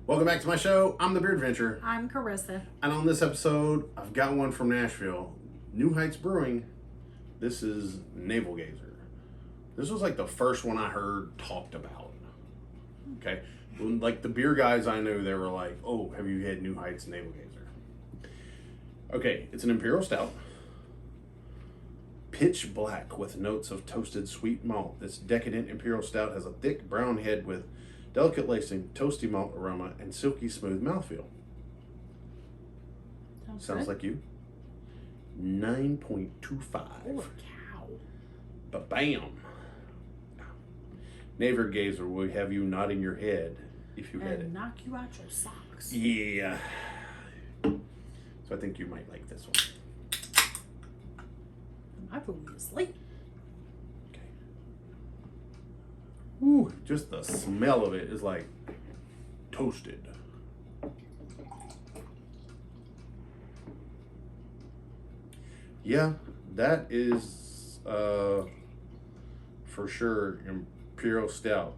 Welcome back to my show. I'm the Beer Adventure. I'm Carissa. And on this episode, I've got one from Nashville. New Heights Brewing. This is Navel Gazer. This was like the first one I heard talked about. Okay. Like the beer guys I knew, they were like, oh, have you had New Heights Navel Gazer? Okay, it's an Imperial Stout. Pitch black with notes of toasted sweet malt. This decadent Imperial Stout has a thick brown head with delicate lacing, toasty malt aroma, and silky smooth mouthfeel. Sounds like you. 9.25. Holy cow. Ba-bam. Navel Gazer will have you nodding your head if you had it. Knock you out your socks. Yeah. So I think you might like this one. I put me to sleep. Okay. Ooh, just the smell of it is like toasted. Yeah, that is for sure Imperial Stout.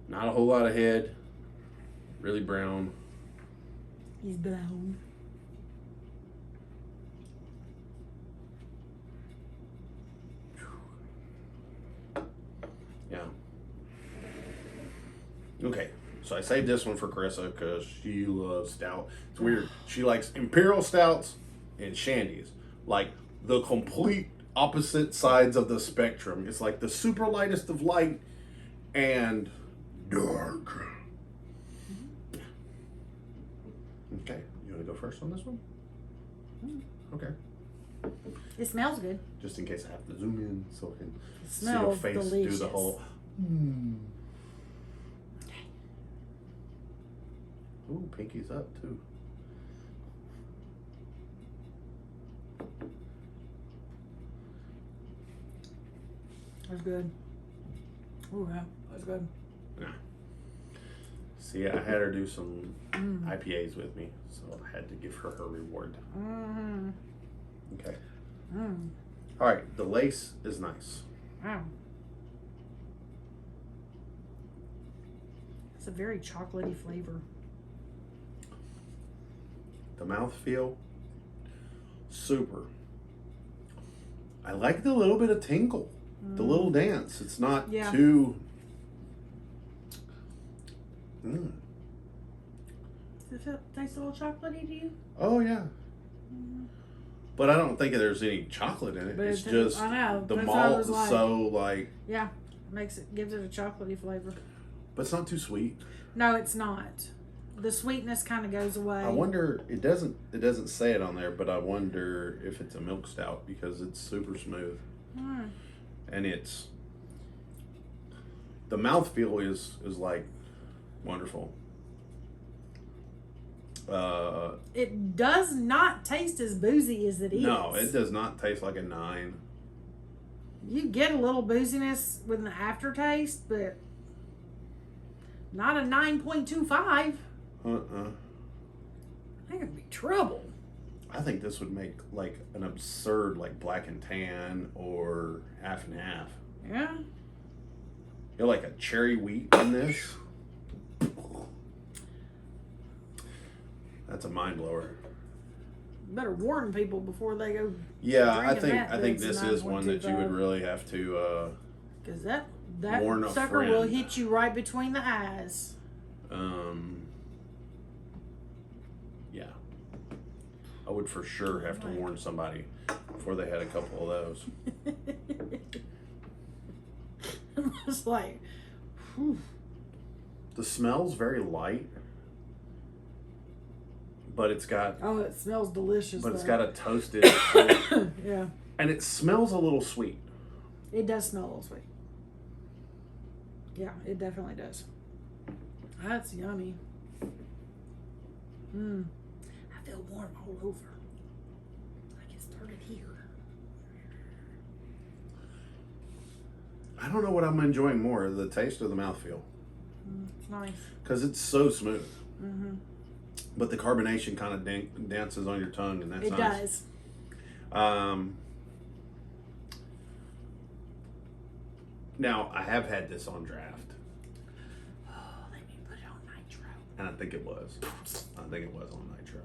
Not a whole lot of head. Really brown. He's brown. Yeah. Okay, so I saved this one for Carissa because she loves stout. It's weird. She likes Imperial Stouts and Shandies. Like the complete opposite sides of the spectrum. It's like the super lightest of light and dark. Okay, you want to go first on this one? Okay. It smells good. Just in case I have to zoom in so I can see her Smells face delicious. do the whole. Ooh, pinky's up too. That's good. Oh yeah, that's good. Yeah. See, I had her do some IPAs with me, so I had to give her her reward. Mm-hmm. Okay. All right, the lace is nice. Wow. It's a very chocolatey flavor. The mouthfeel, super. I like the little bit of tinkle, the little dance. It's not too. Does it taste a little chocolatey to you? Oh yeah. But I don't think there's any chocolate in it. But it's just I know, the that's what I malt was is like. so like. Yeah, gives it a chocolatey flavor. But it's not too sweet. No, it's not. The sweetness kind of goes away. I wonder. It doesn't say it on there, but I wonder if it's a milk stout because it's super smooth, and it's the mouthfeel is like wonderful. It does not taste as boozy as it is. No, it does not taste like a 9. You get a little booziness with an aftertaste, but not a 9.25. I think it'd be trouble. I think this would make like an absurd like black and tan or half and half. Yeah. You're like a cherry wheat in this. That's a mind blower. Better warn people before they go. Yeah, I drinking think this is one that you would really have to because that warn a sucker will friend. hit you right between the eyes. Yeah. I would for sure have to warn somebody before they had a couple of those. It's like, whew. The smell's very light, but it's got It smells delicious. but it's though. got a toasted Yeah, and it smells a little sweet. it does smell a little sweet. Yeah, it definitely does. That's yummy. I feel warm all over. Like it started here. I don't know what I'm enjoying more, the taste or the mouthfeel. It's nice. Because it's so smooth. But the carbonation kind of dances on your tongue, and that's It nice. does. Now, I have had this on draft. Oh, they And I think it was. I think it was on nitro.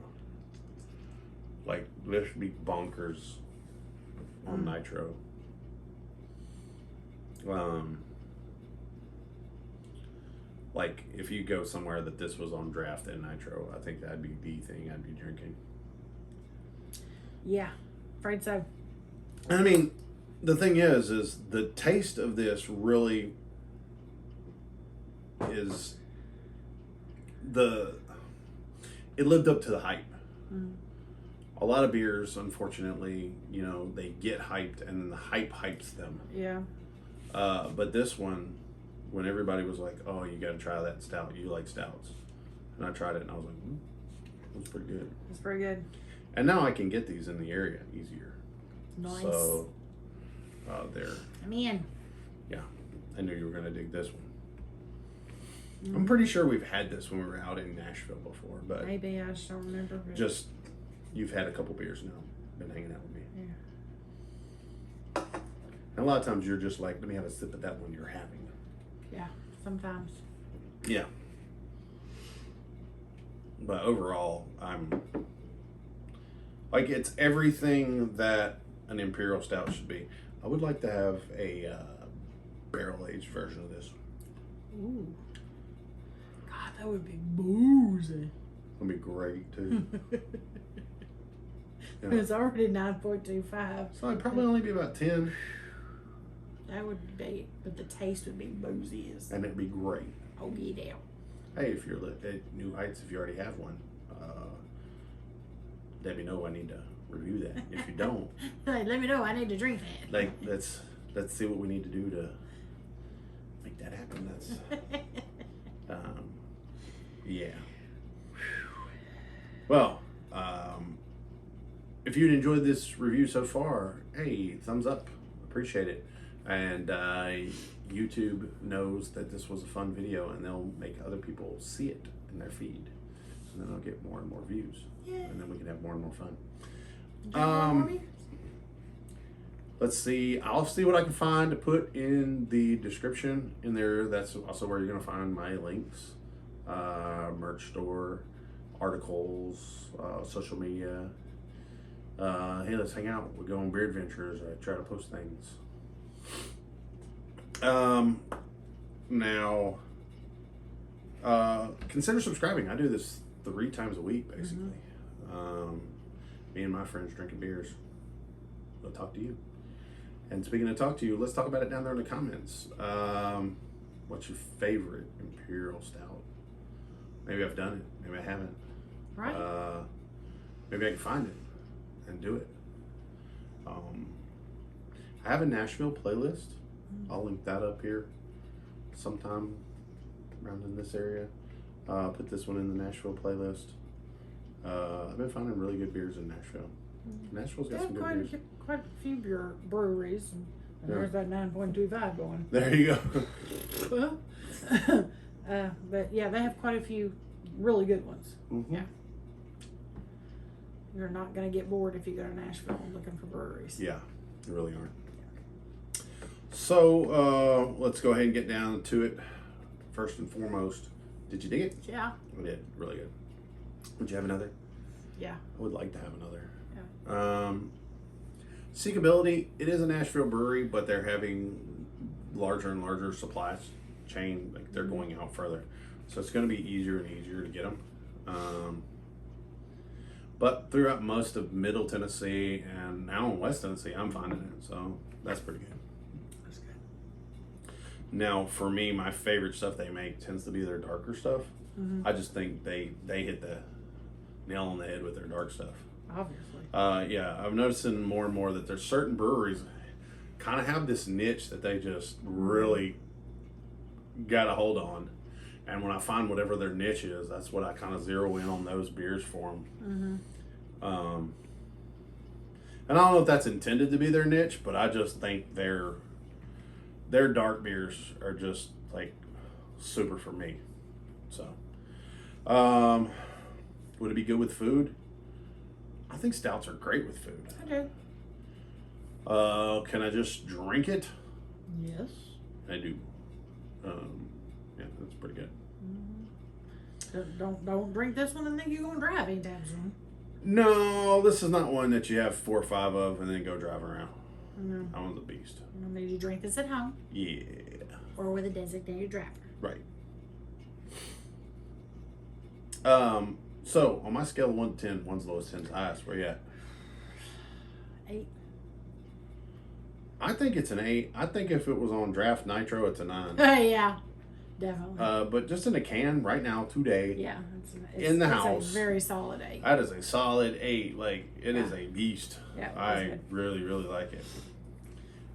Like, this would be bonkers on nitro. Like, if you go somewhere that this was on draft and nitro, I think that'd be the thing I'd be drinking. Yeah, afraid so. I mean, the thing is the taste of this really is it lived up to the hype. A lot of beers, unfortunately, you know, they get hyped and then the hype hypes them. Yeah. But this one, when everybody was like, oh, you got to try that stout. You like stouts. And I tried it and I was like, that's pretty good. It's pretty good. And now I can get these in the area easier. Nice. So, there. I'm in. Yeah. I knew you were going to dig this one. I'm pretty sure we've had this when we were out in Nashville before, but maybe I just don't remember. But just you've had a couple beers now, been hanging out with me. Yeah. And a lot of times you're just like, let me have a sip of that one you're having. Yeah, sometimes. Yeah. But overall, I'm like, it's everything that an Imperial Stout should be. I would like to have a barrel-aged version of this. Ooh. God, that would be boozy. That'd be great, too. Yeah. It's already 9.25. So it'd probably only be about 10. That would be, but the taste would be boozy as. And it'd be great. Oh, get out. Hey, if you're at New Heights, if you already have one, let me know. I need to review that. If you don't, Let me know. I need to drink that. like, let's see what we need to do to make that happen. That's yeah. Well, if you'd enjoyed this review so far, hey, thumbs up. Appreciate it. And YouTube knows that this was a fun video, and they'll make other people see it in their feed, and then I'll get more and more views, and then we can have more and more fun. Let's see. I'll see what I can find to put in the description in there. That's also where you're gonna find my links, merch store, articles, social media. Hey, let's hang out. We go on beer adventures. I try to post things. Now, consider subscribing. I do this 3 times a week, basically. Me and my friends drinking beers. They'll talk to you. And speaking of talk to you, let's talk about it down there in the comments. What's your favorite Imperial Stout? Maybe I've done it. Maybe I haven't. Right. Maybe I can find it and do it. I have a Nashville playlist. I'll link that up here sometime around in this area. Put this one in the Nashville playlist. I've been finding really good beers in Nashville. Nashville's got some good beers. Quite a few breweries, and there's that 9.25 going. There you go. Well, but yeah, they have quite a few really good ones. Mm-hmm. Yeah. You're not going to get bored if you go to Nashville looking for breweries. Yeah, you really aren't. So let's go ahead and get down to it. First and foremost, did you dig it? Yeah. I did. Really good. Would you have another? Yeah. I would like to have another. Yeah. Seekability, it is a Nashville brewery, but they're having larger and larger supply chain. Like, they're going out further. So it's going to be easier and easier to get them. But throughout most of Middle Tennessee and now in West Tennessee, I'm finding it. So that's pretty good. That's good. Now, for me, my favorite stuff they make tends to be their darker stuff. I just think they hit the nail on the head with their dark stuff. Obviously. Yeah, I'm noticing more and more that there's certain breweries kind of have this niche that they just really got a hold on. And when I find whatever their niche is, that's what I kind of zero in on those beers for them. And I don't know if that's intended to be their niche, but I just think their dark beers are just like super for me. So, would it be good with food? I think stouts are great with food. I do. Can I just drink it? Yes. I do. Yeah, that's pretty good. So don't drink this one and think you're gonna drive anytime soon. No, this is not one that you have 4 or 5 of and then go drive around. No. That one's a beast. Did you drink this at home? Yeah. Or with a designated driver? Right. So on my scale of 1 to 10, 1's lowest, 10's highest. Where you at? 8. I think it's an 8. I think if it was on draft nitro, it's a 9. Yeah, definitely. But just in a can right now, today, Yeah, in the it's house, a very solid 8. that is a solid 8. Like it is a beast. Yeah, I really, really like it.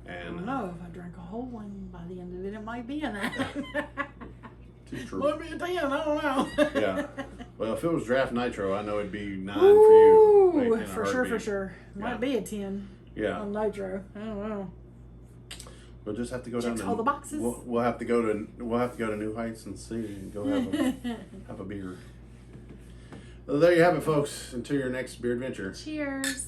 I And don't know if I drank a whole one by the end of it, it might be in that. too true. Might be a 10. I don't know. Yeah. Well, if it was draft nitro, I know it'd be 9 Ooh, for you. Like, in a for sure, for heartbeat. sure. Might Yeah. be a 10 Yeah. on nitro. I don't know. We'll just have to go Checks down all to the boxes. We'll have to go to New Heights and see and go have a beer. Well, there you have it, folks. Until your next beer adventure. Cheers.